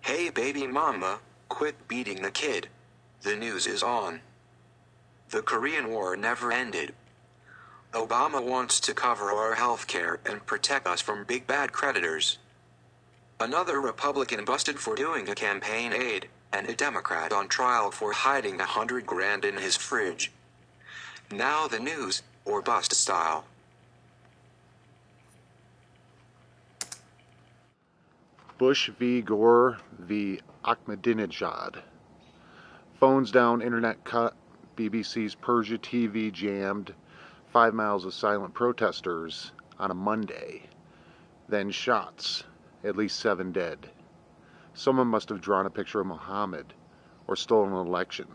Hey baby mama, quit beating the kid. The news is on. The Korean War never ended. Obama wants to cover our healthcare and protect us from big bad creditors. Another Republican busted for doing a campaign aid, and a Democrat on trial for hiding $100 grand in his fridge. Now the news, or bust style. Bush v. Gore v. Ahmadinejad. Phones down, internet cut, BBC's Persia TV jammed, 5 miles of silent protesters on a Monday. Then shots, at least 7 dead. Someone must have drawn a picture of Muhammad or stolen an election.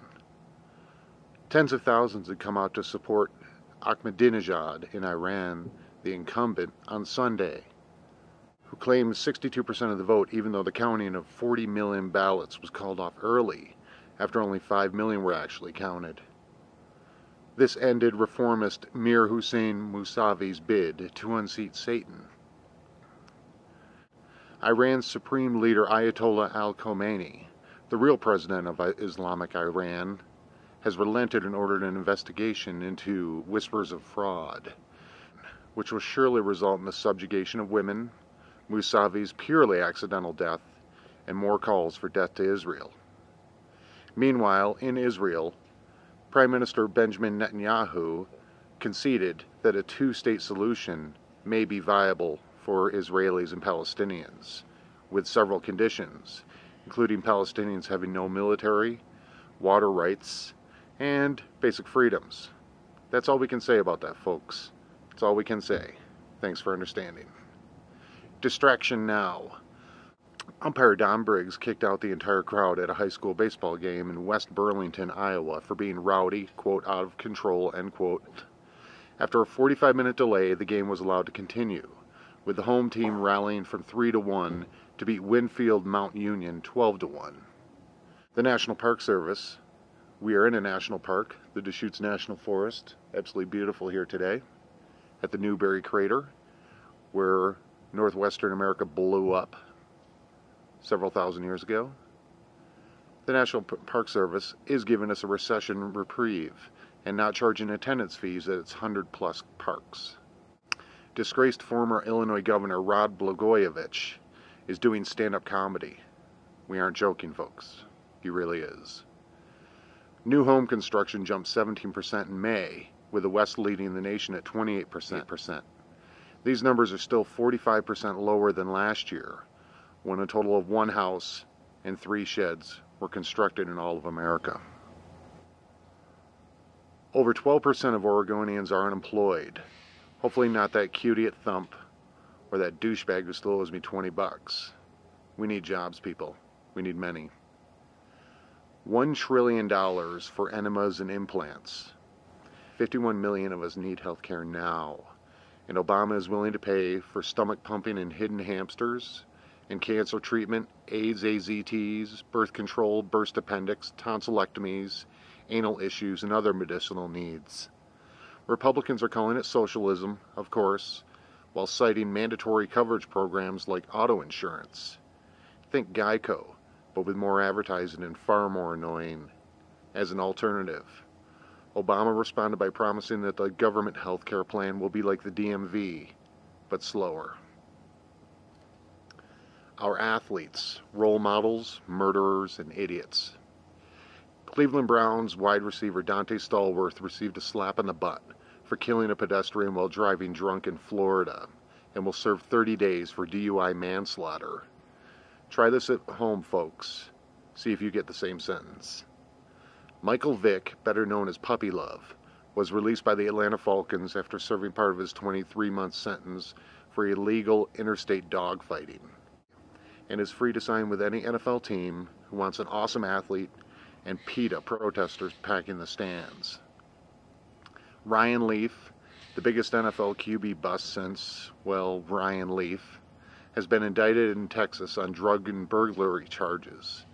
Tens of thousands had come out to support Ahmadinejad in Iran, the incumbent, on Sunday, who claimed 62% of the vote, even though the counting of 40 million ballots was called off early, after only 5 million were actually counted. This ended reformist Mir Hussein Mousavi's bid to unseat Satan. Iran's supreme leader Ayatollah al-Khomeini, the real president of Islamic Iran, has relented and ordered an investigation into whispers of fraud, which will surely result in the subjugation of women, Mousavi's purely accidental death, and more calls for death to Israel. Meanwhile, in Israel, Prime Minister Benjamin Netanyahu conceded that a two-state solution may be viable for Israelis and Palestinians, with several conditions, including Palestinians having no military, water rights, and basic freedoms. That's all we can say about that, folks. That's all we can say. Thanks for understanding. Distraction now. Umpire Don Briggs kicked out the entire crowd at a high school baseball game in West Burlington, Iowa for being rowdy, quote, out of control, end quote. After a 45-minute delay, the game was allowed to continue, with the home team rallying from 3-1 to beat Winfield Mount Union 12-1. The National Park Service. We are in a national park, the Deschutes National Forest, absolutely beautiful here today, at the Newberry Crater, where northwestern America blew up several thousand years ago. The National Park Service is giving us a recession reprieve and not charging attendance fees at its 100-plus parks. Disgraced former Illinois Governor Rod Blagojevich is doing stand-up comedy. We aren't joking, folks. He really is. New home construction jumped 17% in May, with the West leading the nation at 28%. These numbers are still 45% lower than last year, when a total of 1 house and 3 sheds were constructed in all of America. Over 12% of Oregonians are unemployed. Hopefully not that cutie at Thump or that douchebag who still owes me $20. We need jobs, people. We need many. $1 trillion for enemas and implants. 51 million of us need health care now, and Obama is willing to pay for stomach pumping and hidden hamsters, and cancer treatment, AIDS, AZTs, birth control, burst appendix, tonsillectomies, anal issues, and other medicinal needs. Republicans are calling it socialism, of course, while citing mandatory coverage programs like auto insurance. Think Geico, but with more advertising and far more annoying. As an alternative, Obama responded by promising that the government health care plan will be like the DMV, but slower. Our athletes, role models, murderers, and idiots. Cleveland Browns wide receiver Dante Stallworth received a slap in the butt for killing a pedestrian while driving drunk in Florida, and will serve 30 days for DUI manslaughter. Try this at home, folks. See if you get the same sentence. Michael Vick, better known as Puppy Love, was released by the Atlanta Falcons after serving part of his 23-month sentence for illegal interstate dogfighting, and is free to sign with any NFL team who wants an awesome athlete and PETA protesters packing the stands. Ryan Leaf, the biggest NFL QB bust since, well, Ryan Leaf, has been indicted in Texas on drug and burglary charges.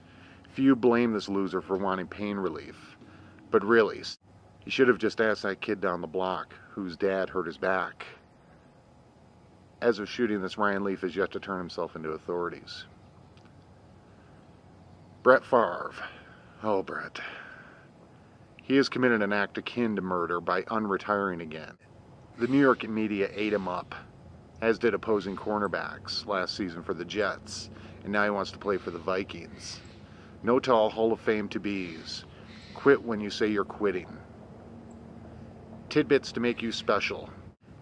Few blame this loser for wanting pain relief, but really, he should have just asked that kid down the block whose dad hurt his back. As of shooting this, Ryan Leaf has yet to turn himself into authorities. Brett Favre. Oh, Brett. He has committed an act akin to murder by unretiring again. The New York media ate him up, as did opposing cornerbacks last season for the Jets, and now he wants to play for the Vikings. No to all Hall of Fame to-bes. Quit when you say you're quitting. Tidbits to make you special.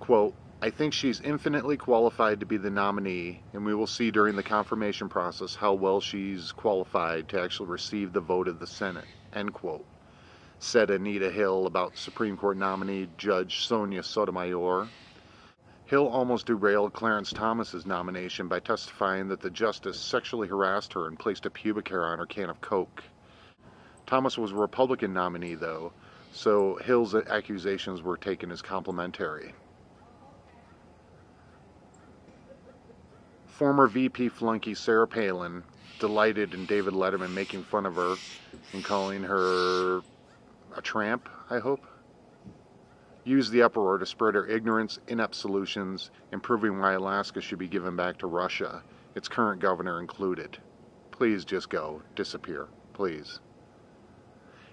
Quote, I think she's infinitely qualified to be the nominee, and we will see during the confirmation process how well she's qualified to actually receive the vote of the Senate, end quote, said Anita Hill about Supreme Court nominee Judge Sotomayor. Hill almost derailed Clarence Thomas's nomination by testifying that the justice sexually harassed her and placed a pubic hair on her can of Coke. Thomas was a Republican nominee, though, so Hill's accusations were taken as complimentary. Former VP flunky Sarah Palin delighted in David Letterman making fun of her and calling her a tramp, I hope. Used the uproar to spread her ignorance, inept solutions, and proving why Alaska should be given back to Russia, its current governor included. Please just go. Disappear. Please.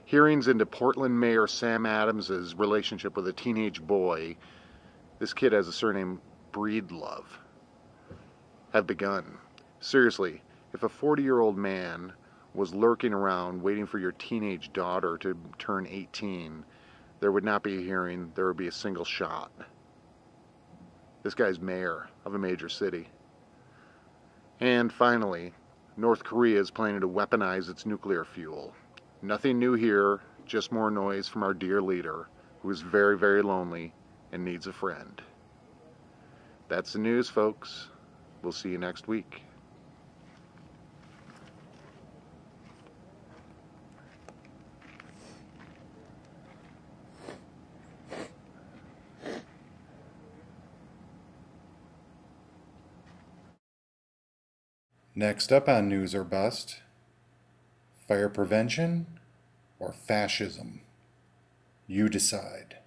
Hearings into Portland Mayor Sam Adams' relationship with a teenage boy, this kid has a surname Breedlove, have begun. Seriously, if a 40-year-old man was lurking around waiting for your teenage daughter to turn 18, there would not be a hearing, there would be a single shot. This guy's mayor of a major city. And finally, North Korea is planning to weaponize its nuclear fuel. Nothing new here, just more noise from our dear leader, who is very, very lonely and needs a friend. That's the news, folks. We'll see you next week. Next up on News or Bust, fire prevention or fascism? You decide.